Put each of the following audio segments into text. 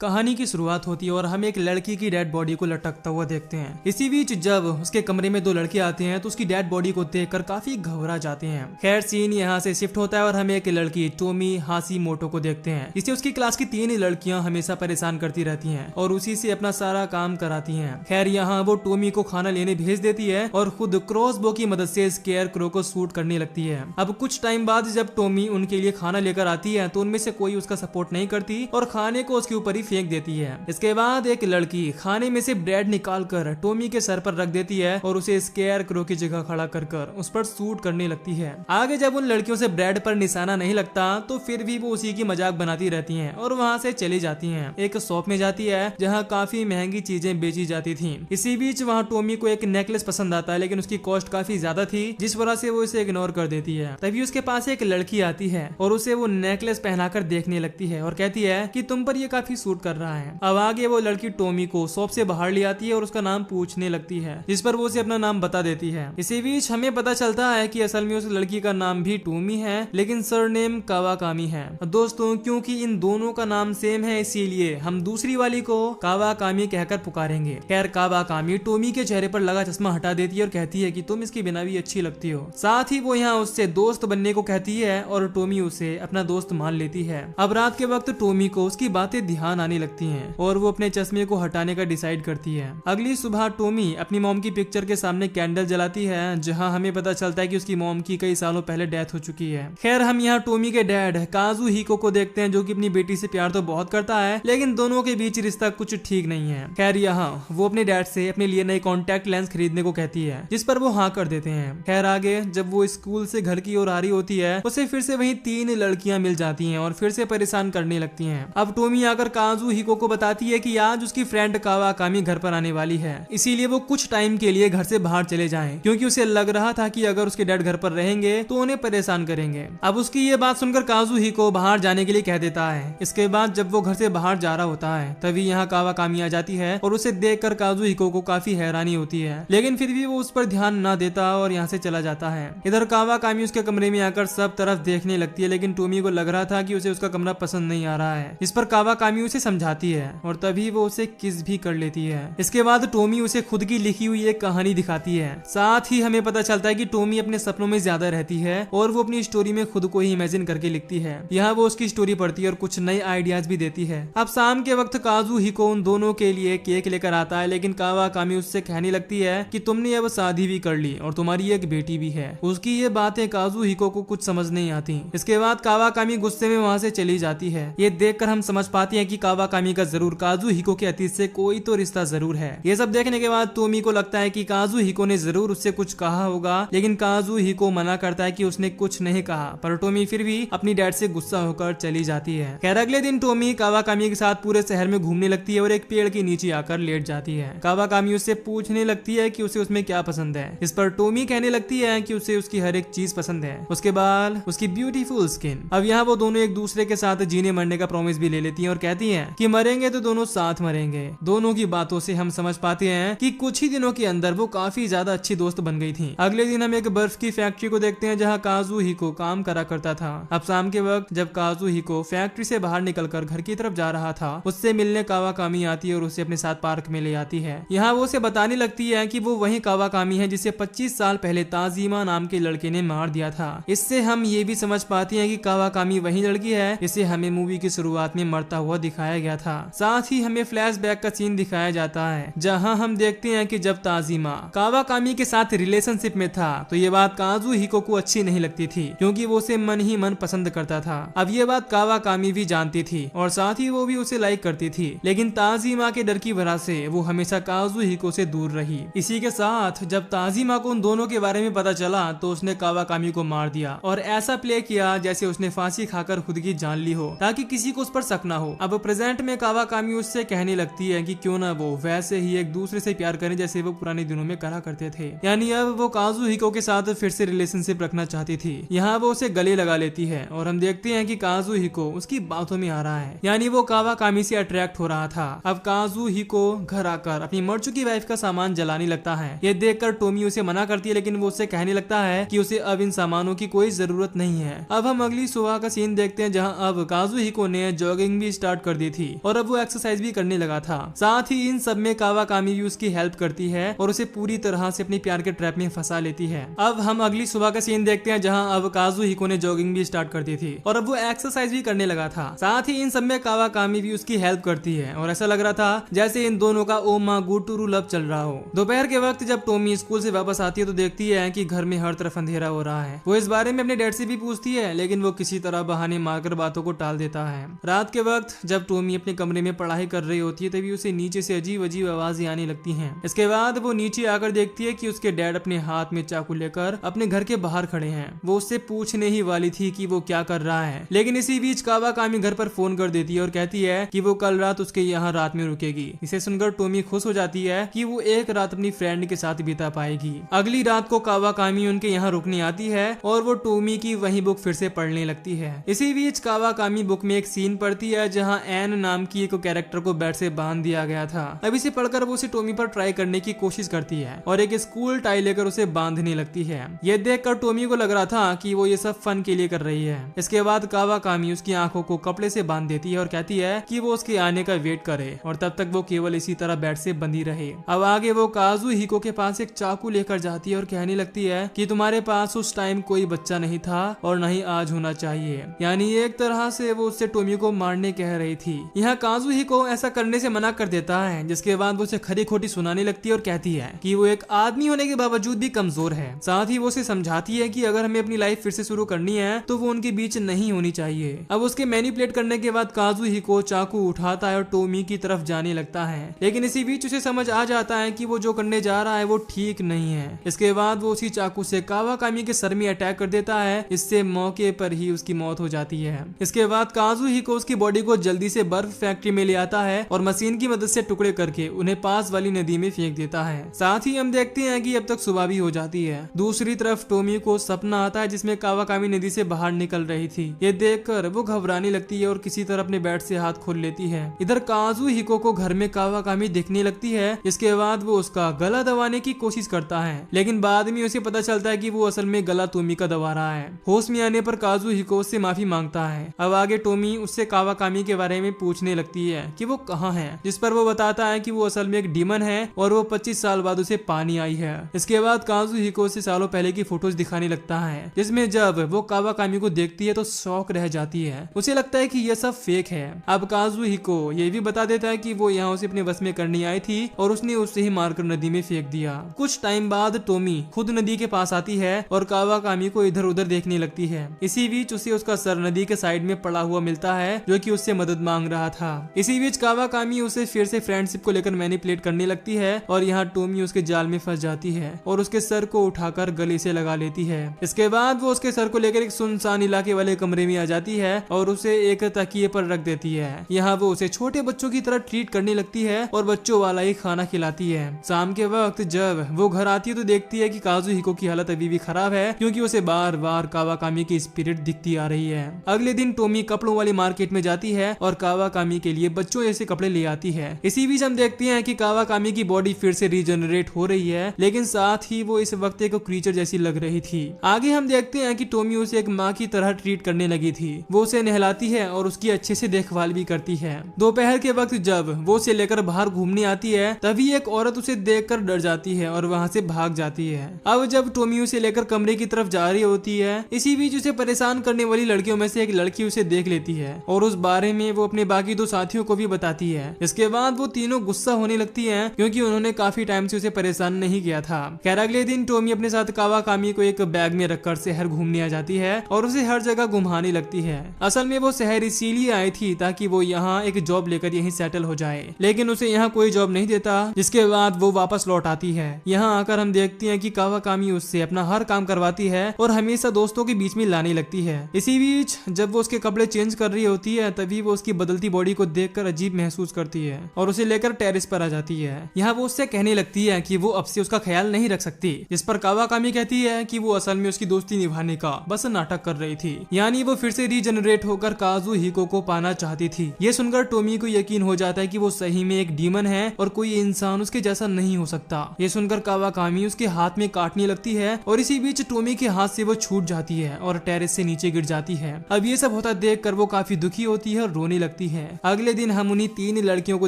कहानी की शुरुआत होती है और हम एक लड़की की डेड बॉडी को लटकता हुआ देखते हैं। इसी बीच जब उसके कमरे में दो लड़के आते हैं तो उसकी डेड बॉडी को देखकर काफी घबरा जाते हैं। खैर सीन यहाँ से शिफ्ट होता है और हम एक लड़की टोमी हाशिमोटो को देखते हैं। इसे उसकी क्लास की 3 लड़कियां हमेशा परेशान करती रहती हैं और उसी से अपना सारा काम कराती हैं। खैर यहाँ वो टोमी को खाना लेने भेज देती है और खुद क्रॉसबो की मदद से स्केयर क्रो को शूट करने लगती है। अब कुछ टाइम बाद जब टोमी उनके लिए खाना लेकर आती है तो उनमें से कोई उसका सपोर्ट नहीं करती और खाने को उसके ऊपर ही फेंक देती है। इसके बाद एक लड़की खाने में से ब्रेड निकालकर टोमी के सर पर रख देती है और उसे स्केयर क्रो की जगह खड़ा कर उस पर शूट करने लगती है। आगे जब उन लड़कियों से ब्रेड पर निशाना नहीं लगता तो फिर भी वो उसी की मजाक बनाती रहती हैं और वहाँ से चली जाती हैं। एक शॉप में जाती है जहाँ काफी महंगी चीजें बेची जाती थी। इसी बीच वहाँ टोमी को एक नेकलेस पसंद आता है लेकिन उसकी कॉस्ट काफी ज्यादा थी जिस वजह से वो इसे इग्नोर कर देती है। तभी उसके पास एक लड़की आती है और उसे वो नेकलेस पहनाकर देखने लगती है और कहती है कि तुम पर ये काफी सूट कर रहा है। अब आगे वो लड़की टोमी को शॉप से बाहर ले आती है और उसका नाम पूछने लगती है जिस पर वो उसे अपना नाम बता देती है। इसी बीच हमें पता चलता है कि असल में उस लड़की का नाम भी टोमी है लेकिन सरनेम कावाकामी है। दोस्तों क्योंकि इन दोनों का नाम सेम है इसीलिए हम दूसरी वाली को कावाकामी कहकर पुकारेंगे। खैर कावाकामी टोमी के चेहरे पर लगा चश्मा हटा देती है और कहती है कि तुम इसके बिना भी अच्छी लगती हो। साथ ही वो यहाँ उससे दोस्त बनने को कहती है और टोमी उसे अपना दोस्त मान लेती है। अब रात के वक्त टोमी को उसकी बातें ध्यान आने लगती हैं और वो अपने चश्मे को हटाने का डिसाइड करती है। अगली सुबह टोमी अपनी मॉम की पिक्चर के सामने कैंडल जलाती है जहां हमें पता चलता है कि उसकी मॉम की कई सालों पहले डेथ हो चुकी है। खैर हम यहाँ टोमी के डैड काजुहिको को देखते हैं जो कि अपनी बेटी से प्यार तो बहुत करता है लेकिन दोनों के बीच रिश्ता कुछ ठीक नहीं है। खैर यहाँ वो अपने डैड से अपने लिए नई कॉन्टैक्ट लेंस खरीदने को कहती है जिस पर वो हाँ कर देते हैं। खैर आगे जब वो स्कूल से घर की ओर आ रही होती है उसे फिर से वही 3 लड़कियां मिल जाती हैं और फिर से परेशान करने लगती हैं। अब टोमी आकर काजुहिको को बताती है कि आज उसकी फ्रेंड कावाकामी घर पर आने वाली है इसीलिए वो कुछ टाइम के लिए घर से बाहर चले जाएं क्योंकि उसे लग रहा था कि अगर उसके डैड घर पर रहेंगे तो उन्हें परेशान करेंगे। अब उसकी ये बात सुनकर काजुहिको बाहर जाने के लिए कह देता है। इसके बाद जब वो घर से बाहर जा रहा होता है तभी यहाँ कावाकामी आ जाती है और उसे देखकर काजुहिको को काफी हैरानी होती है लेकिन फिर भी वो उस पर ध्यान न देता और यहाँ से चला जाता है। इधर कावाकामी उसके कमरे में आकर सब तरफ देखने लगती है लेकिन टोमी को लग रहा था कि उसे उसका कमरा पसंद नहीं आ रहा है। इस पर कावाकामी उसे समझाती है और तभी वो उसे किस भी कर लेती है। इसके बाद टोमी उसे खुद की लिखी हुई एक कहानी दिखाती है। साथ ही हमें पता चलता है कि टोमी अपने सपनों में ज्यादा रहती है और वो अपनी स्टोरी में खुद को ही इमेजिन करके लिखती है। यहाँ वो उसकी स्टोरी पढ़ती है और कुछ नए आइडियाज भी देती है। अब शाम के वक्त काजुहिको उन दोनों के लिए केक लेकर आता है लेकिन कावाकामी उससे कहने लगती है कि तुमने अब शादी भी कर ली और तुम्हारी एक बेटी भी है। उसकी ये बातें काजुहिको को कुछ समझ नहीं आती। इसके बाद कावाकामी गुस्से में वहाँ से चली जाती है। ये देखकर हम समझ पाते हैं कि कावाकामी का जरूर काजुहिको के अतीत से कोई तो रिश्ता जरूर है। ये सब देखने के बाद टोमी को लगता है कि काजुहिको ने जरूर उससे कुछ कहा होगा लेकिन काजुहिको मना करता है कि उसने कुछ नहीं कहा पर टोमी फिर भी अपनी डैड से गुस्सा होकर चली जाती है। खैर अगले दिन टोमी कावाकामी के साथ पूरे शहर में घूमने लगती है और एक पेड़ के नीचे आकर लेट जाती है। कावाकामी उससे पूछने लगती है कि उसे उसमें क्या पसंद है। इस पर टोमी कहने लगती है कि उसे उसकी हर एक चीज पसंद है, उसके बाल, उसकी ब्यूटीफुल स्किन। अब यहाँ वो दोनों एक दूसरे के साथ जीने मरने का प्रॉमिस भी ले लेती हैं और कहती हैं कि मरेंगे तो दोनों साथ मरेंगे। दोनों की बातों से हम समझ पाते हैं कि कुछ ही दिनों के अंदर वो काफी ज्यादा अच्छी दोस्त बन गई थी। अगले दिन हम एक बर्फ की फैक्ट्री को देखते हैं जहाँ काजुहिको काम करा करता था। अब शाम के वक्त जब काजुहिको फैक्ट्री से बाहर निकलकर घर की तरफ जा रहा था उससे मिलने कावाकामी आती है और उसे अपने साथ पार्क में ले आती है। यहाँ वो उसे बताने लगती है कि वो वही कावाकामी है जिसे 25 साल पहले ताजिमा नाम के लड़के ने मार दिया था। इससे हम ये भी समझ पाते हैं कि कावाकामी वही लड़की है जिसे हमें मूवी की शुरुआत में मरता हुआ दिखाया गया था। साथ ही हमें फ्लैशबैक का सीन दिखाया जाता है जहाँ हम देखते हैं कि जब ताजिमा कावाकामी के साथ रिलेशनशिप में था तो ये बात काजुहिको को अच्छी नहीं लगती थी क्योंकि वो उसे मन ही मन पसंद करता था। अब ये बात कावाकामी भी जानती थी और साथ ही वो भी उसे लाइक करती थी लेकिन ताजिमा के डर की वजह से वो हमेशा काजुहिको से दूर रही। इसी के साथ जब ताजिमा को उन दोनों के बारे में पता चला तो उसने कावाकामी को मार दिया और ऐसा प्ले किया जैसे उसने फांसी खाकर खुद की जान ली हो ताकि किसी को उस पर शक ना हो। अब प्रेजेंट में कावाकामी उससे कहने लगती है कि क्यों ना वो वैसे ही एक दूसरे से प्यार करें जैसे वो पुराने दिनों में करा करते थे। यानी अब वो काजुहिको के साथ फिर से रिलेशनशिप रखना चाहती थी। यहाँ वो उसे गले लगा लेती है और हम देखते हैं कि काजुहिको उसकी बातों में आ रहा है यानी वो कावाकामी से अट्रैक्ट हो रहा था। अब काजुहिको घर आकर अपनी मर चुकी वाइफ का सामान जलाने लगता है। ये देखकर टोमी उसे मना करती है लेकिन वो उससे कहने लगता है कि उसे अब इन सामानों की कोई जरूरत नहीं है। अब हम अगली सुबह का सीन देखते हैं जहाँ अब काजुहिको ने जॉगिंग भी स्टार्ट कर दी गई थी और अब वो एक्सरसाइज भी करने लगा था। साथ ही इन सब में कावाकामी भी उसकी हेल्प करती है और उसे पूरी तरह से अपने प्यार के ट्रैप में फंसा लेती है। अब हम अगली सुबह का सीन देखते हैं जहाँ अब काजुहिको ने जॉगिंग भी स्टार्ट कर दी थी और अब वो एक्सरसाइज भी करने लगा था। साथ ही इन सब में कावाकामी भी उसकी हेल्प करती है और ऐसा लग रहा था जैसे इन दोनों का ओ मा गुटुरु लव चल रहा हो। दोपहर के वक्त जब टोमी स्कूल से वापस आती है तो देखती है कि घर में हर तरफ अंधेरा हो रहा है। वो इस बारे में अपने डैड से भी पूछती है लेकिन वो किसी तरह बहाने मारकर बातों को टाल देता है। रात के वक्त जब टोमी अपने कमरे में पढ़ाई कर रही होती है तभी उसे नीचे से अजीब अजीब आवाजें आने लगती हैं। इसके बाद वो नीचे आकर देखती है कि उसके डैड अपने हाथ में चाकू लेकर अपने घर के बाहर खड़े हैं। वो उससे पूछने ही वाली थी कि वो क्या कर रहा है, लेकिन इसी बीच कावाकामी घर पर फोन कर देती है और कहती है कि वो कल रात उसके यहाँ रात में रुकेगी। इसे सुनकर टोमी खुश हो जाती है कि वो एक रात अपनी फ्रेंड के साथ बिता पाएगी। अगली रात को कावाकामी उनके यहाँ रुकने आती है और वो टोमी की वही बुक फिर से पढ़ने लगती है। इसी बीच कावाकामी बुक में एक सीन पढ़ती है जहाँ एन नाम की एक कैरेक्टर को बेड से बांध दिया गया था। अब इसे पढ़कर वो उसे टोमी पर ट्राई करने की कोशिश करती है और एक स्कूल टाई लेकर उसे बांधने लगती है। ये देखकर टोमी को लग रहा था कि वो ये सब फन के लिए कर रही है। इसके बाद कावाकामी उसकी आंखों को कपड़े से बांध देती है और कहती है कि वो उसके आने का वेट करे और तब तक वो केवल इसी तरह बेड से बंधी रहे। अब आगे वो काजुहिको के पास एक चाकू लेकर जाती है और कहने लगती है कि तुम्हारे पास उस टाइम कोई बच्चा नहीं था और नहीं आज होना चाहिए। यानी एक तरह से वो उससे टोमी को मारने कह रही थी। यहाँ काजुहिको ऐसा करने से मना कर देता है जिसके बाद वो उसे खरी खोटी सुनाने लगती है और कहती है कि वो एक आदमी होने के बावजूद भी कमजोर है। साथ ही वो उसे समझाती है कि अगर हमें अपनी लाइफ फिर से शुरू करनी है तो वो उनके बीच नहीं होनी चाहिए। अब उसके मैनिपुलेट करने के बाद काजुहिको चाकू उठाता है और टोमी की तरफ जाने लगता है, लेकिन इसी बीच उसे समझ आ जाता है कि वो जो करने जा रहा है वो ठीक नहीं है। इसके बाद वो उसी चाकू से कावाकामी के सर में अटैक कर देता है। इससे मौके पर ही उसकी मौत हो जाती है। इसके बाद काजुहिको उसकी बॉडी को जल्दी से बर्फ फैक्ट्री में ले आता है और मशीन की मदद से टुकड़े करके उन्हें पास वाली नदी में फेंक देता है। साथ ही हम देखते हैं कि अब तक सुबह भी हो जाती है। दूसरी तरफ टोमी को सपना आता है जिसमें कावाकामी नदी से बाहर निकल रही थी। ये देखकर वो घबराने लगती है और किसी तरह अपने बेड से हाथ खोल लेती है। इधर काजुहिको को घर में कावाकामी दिखने लगती है। इसके बाद वो उसका गला दबाने की कोशिश करता है, लेकिन बाद में उसे पता चलता है कि वो असल में गला टोमी का दबा रहा है। होश में आने पर काजुहिको उससे माफी मांगता है। अब आगे टोमी उससे कावाकामी के बारे में पूछने लगती है कि वो कहाँ है, जिस पर वो बताता है कि वो असल में एक डीमन है और वो 25 साल बाद उसे पानी आई है। इसके बाद काजुहिको से सालों पहले की फोटोज दिखाने लगता है जिसमें जब वो कावाकामी को देखती है तो शौक रह जाती है। उसे लगता है कि यह सब फेक है। अब काजुहिको ये भी बता देता है कि वो यहाँ उसे अपने बस में करनी आई थी और उसने उसे ही मारकर नदी में फेंक दिया। कुछ टाइम बाद टोमी खुद नदी के पास आती है और कावाकामी को इधर उधर देखने लगती है। इसी बीच उसे उसका सर नदी के साइड में पड़ा हुआ मिलता है जो कि उससे मदद मांग रहा था। इसी बीच कावाकामी उसे फिर से फ्रेंडशिप को लेकर मैनिपुलेट करने लगती है और यहाँ टोमी उसके जाल में फंस जाती है और उसके सर को उठाकर गले से लगा लेती है। इसके बाद वो उसके सर को लेकर एक सुनसान इलाके वाले कमरे में आ जाती है और उसे एक तकिए पर रख देती है। यहाँ वो उसे छोटे बच्चों की तरह ट्रीट करने लगती है और बच्चों वाला ही खाना खिलाती है। शाम के वक्त जब वो घर आती है तो देखती है कि काजुहिको की हालत अभी भी खराब है क्योंकि उसे बार बार कावाकामी की स्पिरिट दिखती आ रही है। अगले दिन टोमी कपड़ों वाली मार्केट में जाती है और कावाकामी के लिए बच्चों जैसे कपड़े ले आती है। इसी बीच हम देखते हैं कि कावाकामी की बॉडी फिर से रीजनरेट हो रही है, लेकिन साथ ही वो इस वक्त एक क्रीचर जैसी लग रही थी। आगे हम देखते हैं कि टोमी उसे एक माँ की तरह ट्रीट करने लगी थी। वो उसे नहलाती है और उसकी अच्छे से देखभाल भी करती है। दोपहर के वक्त जब वो उसे लेकर बाहर घूमने आती है तभी एक औरत उसे देखकर डर जाती है और वहाँ से भाग जाती है। अब जब टोमी उसे लेकर कमरे की तरफ जा रही होती है, इसी बीच उसे परेशान करने वाली लड़कियों में से एक लड़की उसे देख लेती है और उस बारे में वो अपने बाकी दो साथियों को भी बताती है। इसके बाद वो तीनों गुस्सा होने लगती हैं क्योंकि उन्होंने काफी टाइम से उसे परेशान नहीं किया था। खैर अगले दिन टोमी अपने साथ कावाकामी को एक बैग में रखकर शहर घूमने आ जाती है और उसे हर जगह घुमाने लगती है। असल में वो शहर इसीलिए आई थी ताकि वो यहाँ एक जॉब लेकर यहीं सेटल हो जाए, लेकिन उसे यहाँ कोई जॉब नहीं देता, जिसके बाद वो वापस लौट आती है। यहाँ आकर हम देखते हैं कि कावाकामी उससे अपना हर काम करवाती है और हमेशा दोस्तों के बीच में लाने लगती है। इसी बीच जब वो उसके कपड़े चेंज कर रही होती है तभी वो उसकी बदलती बॉडी को देखकर अजीब महसूस करती है और उसे लेकर टेरेस पर आ जाती है। यहाँ वो उससे कहने लगती है कि वो अब से उसका ख्याल नहीं रख सकती, जिस पर कावाकामी कहती है कि वो असल में उसकी दोस्ती निभाने का बस नाटक कर रही थी। यानी वो फिर से रीजनरेट होकर काजुहिको को पाना चाहती थी। ये सुनकर टोमी को यकीन हो जाता है कि वो सही में एक डीमन है और कोई इंसान उसके जैसा नहीं हो सकता। ये सुनकर कावाकामी उसके हाथ में काटने लगती है और इसी बीच टोमी के हाथ से वो छूट जाती है और टेरेस से नीचे गिर जाती है। अब ये सब होता देख कर वो काफी दुखी होती है और रोने लगती लगती है। अगले दिन हम उन्हीं 3 लड़कियों को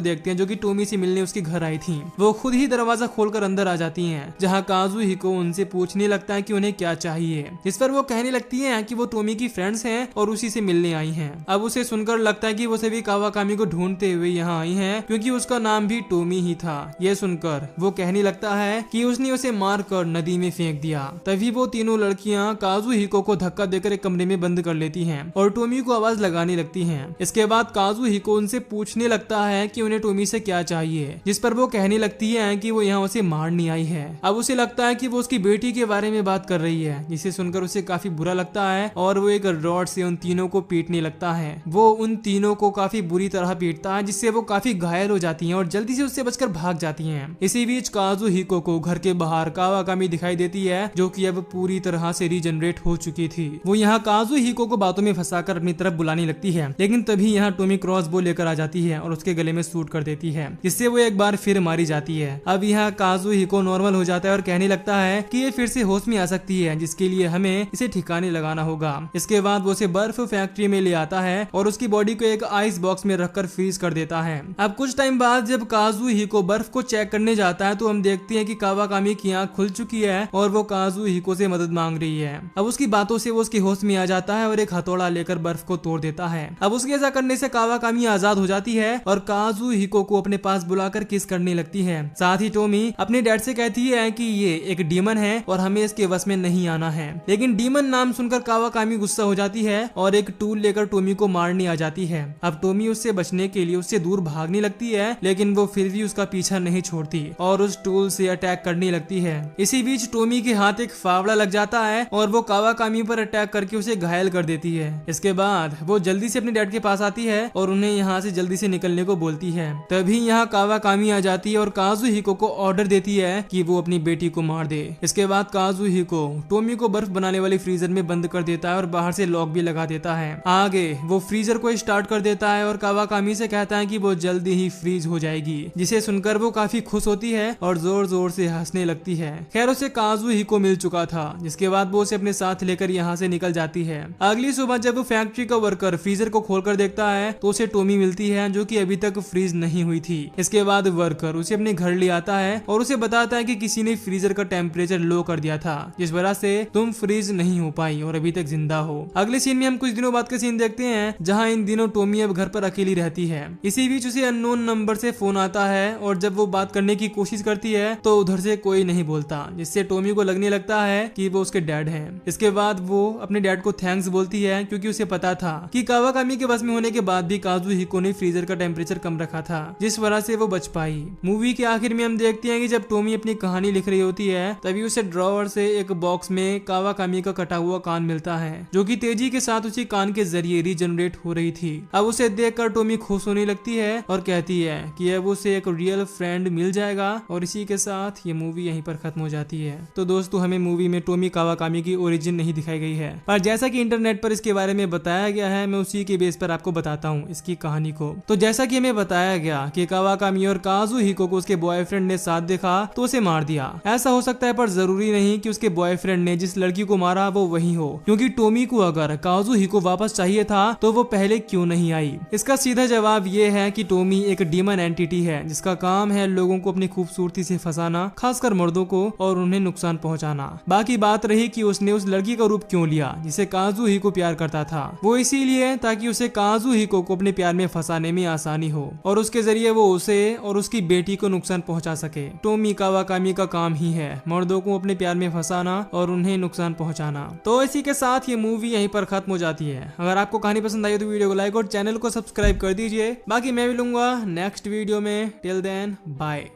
देखते हैं जो कि टोमी से मिलने उसके घर आई थी। वो खुद ही दरवाजा खोलकर अंदर आ जाती हैं, जहाँ काजुहिको उनसे पूछने लगता है कि उन्हें क्या चाहिए, जिस पर वो कहने लगती है कि वो टोमी की फ्रेंड्स हैं और उसी से मिलने आई हैं। अब उसे सुनकर लगता है कि वो सभी कावाकामी को ढूंढते हुए यहाँ आई हैं, क्योंकि उसका नाम भी टोमी ही था। ये सुनकर वो कहने लगता है कि उसने उसे मारकर नदी में फेंक दिया। तभी वो तीनों लड़कियां काजुहिको को धक्का देकर एक कमरे में बंद कर लेती हैं और टोमी को आवाज लगाने लगती हैं। इसके बाद काजुहिको उनसे पूछने लगता है कि उन्हें टोमी से क्या चाहिए, जिस पर वो कहने लगती है कि वो यहाँ उसे मारने आई है। अब उसे लगता है कि वो उसकी बेटी के बारे में बात कर रही है, जिसे सुनकर उसे काफी बुरा लगता है और वो एक रॉड से उन तीनों को पीटने लगता है। वो उन तीनों को काफी बुरी तरह पीटता है, जिससे वो काफी घायल हो जाती हैं और जल्दी से उससे बचकर भाग जाती हैं। इसी बीच काजुहिको को घर के बाहर कावाकामी दिखाई देती है, जो कि अब पूरी तरह से रीजनरेट हो चुकी थी। वो यहाँ काजुहिको को बातों में फंसाकर अपनी तरफ बुलाने लगती है, लेकिन तभी यहाँ टोमी क्रॉसबो लेकर आ जाती है और उसके गले में शूट कर देती है, जिससे वो एक बार फिर मारी जाती है। अब यहाँ काजुहिको नॉर्मल हो जाता है और कहने लगता है कि ये फिर से होश में आ सकती है, जिसके लिए हमें इसे ठिकाने लगाना होगा। इसके बाद वो उसे बर्फ फैक्ट्री में ले आता है और उसकी बॉडी को एक आइस बॉक्स में रखकर फ्रीज कर देता है। अब कुछ टाइम बाद जब काजुहिको बर्फ को चेक करने जाता है तो हम देखते हैं कि कावाकामी की आंख खुल चुकी है और वो काजुहिको से मदद मांग रही है। अब उसकी बातों से वो उसके होश में आ जाता है और एक हथौड़ा लेकर बर्फ को तोड़ देता है। अब उसके ऐसा करने से कावाकामी आजाद हो जाती है और काजुहिको को अपने पास बुलाकर किस करने लगती है। साथ ही टोमी अपने डैड से कहती है कि ये एक डीमन है और हमें इसके वश में नहीं आना है। लेकिन डीमन नाम सुनकर कावाकामी गुस्सा हो जाती है और एक टूल लेकर टोमी को मारने आ जाती है। अब टोमी उससे बचने के लिए उससे दूर भागने लगती है, लेकिन वो फिर भी उसका पीछा नहीं छोड़ती और उस टूल से अटैक करने लगती है। इसी बीच टोमी के हाथ एक फावड़ा लग जाता है और वो कावाकामी पर अटैक करके उसे घायल कर देती है। इसके बाद वो जल्दी से अपने डैड के पास आती है और उन्हें यहाँ से जल्दी से निकलने को बोलती है। तभी यहाँ कावाकामी आ जाती है और काजुहिको को ऑर्डर देती है कि वो अपनी बेटी को मार दे। इसके बाद काजुहिको टोमी को बर्फ बनाने वाली फ्रीजर में बंद कर देता है और बाहर से लॉक भी लगा देता है। आगे वो फ्रीजर को स्टार्ट कर देता है और कावाकामी से कहता है कि वो जल्दी ही फ्रीज हो जाएगी, जिसे सुनकर वो काफी खुश होती है और जोर जोर से हंसने लगती है। खैर उसे काजुहिको मिल चुका था, जिसके बाद वो उसे अपने साथ लेकर यहाँ से निकल जाती है। अगली सुबह जब वो फैक्ट्री का वर्कर फ्रीजर को खोलकर देखता है तो उसे टोमी मिलती है, जो कि अभी तक फ्रीज नहीं हुई थी। इसके बाद वर्कर उसे अपने घर ले आता है और उसे बताता है कि किसी ने फ्रीजर का टेम्परेचर लो कर दिया था, जिस वजह से तुम फ्रीज नहीं हो पाई और अभी तक जिंदा हो। अगले सीन में हम कुछ दिनों बाद का सीन देखते हैं, जहाँ इन दिनों टोमी अब घर पर अकेली रहती है। इसी बीच उसे अननोन नंबर से फोन आता है और जब वो बात करने की कोशिश करती है तो उधर से कोई नहीं बोलता, जिससे टोमी को लगने लगता है कि वो उसके डैड हैं। इसके बाद वो अपने डैड को थैंक्स बोलती है, क्योंकि उसे पता था कि कावाकामी के बस में होने के बाद भी काजुहिको ने फ्रीजर का टेम्परेचर कम रखा था, जिस वजह से वो बच पाई। मूवी के आखिर में हम देखते हैं कि जब टोमी अपनी कहानी लिख रही होती है तभी उसे ड्रॉवर से एक बॉक्स में कावाकामी का कटा हुआ कान मिलता है, जो कि तेजी के साथ उसी कान के जरिए रीजनरेट हो रही थी। अब उसे देखकर टोमी खुश होने लगती है और कहती है कि अब उसे एक रियल फ्रेंड मिल जाएगा। और इसी के साथ ये मूवी यहीं पर खत्म हो जाती है। तो दोस्तों हमें मूवी में टोमी कावाकामी की ओरिजिन नहीं दिखाई गई है, पर जैसा कि इंटरनेट पर इसके बारे में बताया गया है, मैं उसी के बेस पर आपको बताता हूँ इसकी कहानी को। तो जैसा कि हमें बताया गया कि कावाकामी और काजुहिको को उसके बॉयफ्रेंड ने साथ देखा तो उसे मार दिया। ऐसा हो सकता है पर जरूरी नहीं कि उसके बॉयफ्रेंड ने जिस लड़की को मारा वो वही हो, क्योंकि टोमी को अगर काजुहिको वापस चाहिए था तो वो पहले क्यों नहीं आई। इसका सीधा जवाब ये है कि टोमी एक डीमन एंटिटी है, जिसका काम है लोगों को अपनी खूबसूरती से फंसाना, खासकर मर्दों को, और उन्हें नुकसान पहुंचाना। बाकी बात रही कि उसने उस लड़की का रूप क्यों लिया जिसे काजुहिको प्यार करता था, वो इसीलिए ताकि उसे काजुहिको को अपने प्यार में फंसाने में आसानी हो और उसके जरिए वो उसे और उसकी बेटी को नुकसान पहुंचा सके। टोमी कावाकामी का काम ही है मर्दों को अपने प्यार में फंसाना और उन्हें नुकसान पहुंचाना। तो इसी के साथ ये मूवी यहीं पर खत्म हो जाती है। अगर आपको कहानी पसंद आई तो वीडियो को लाइक और चैनल को सब्सक्राइब कर दीजिए। बाकी मैं मिलूंगा नेक्स्ट वीडियो में। Till then bye.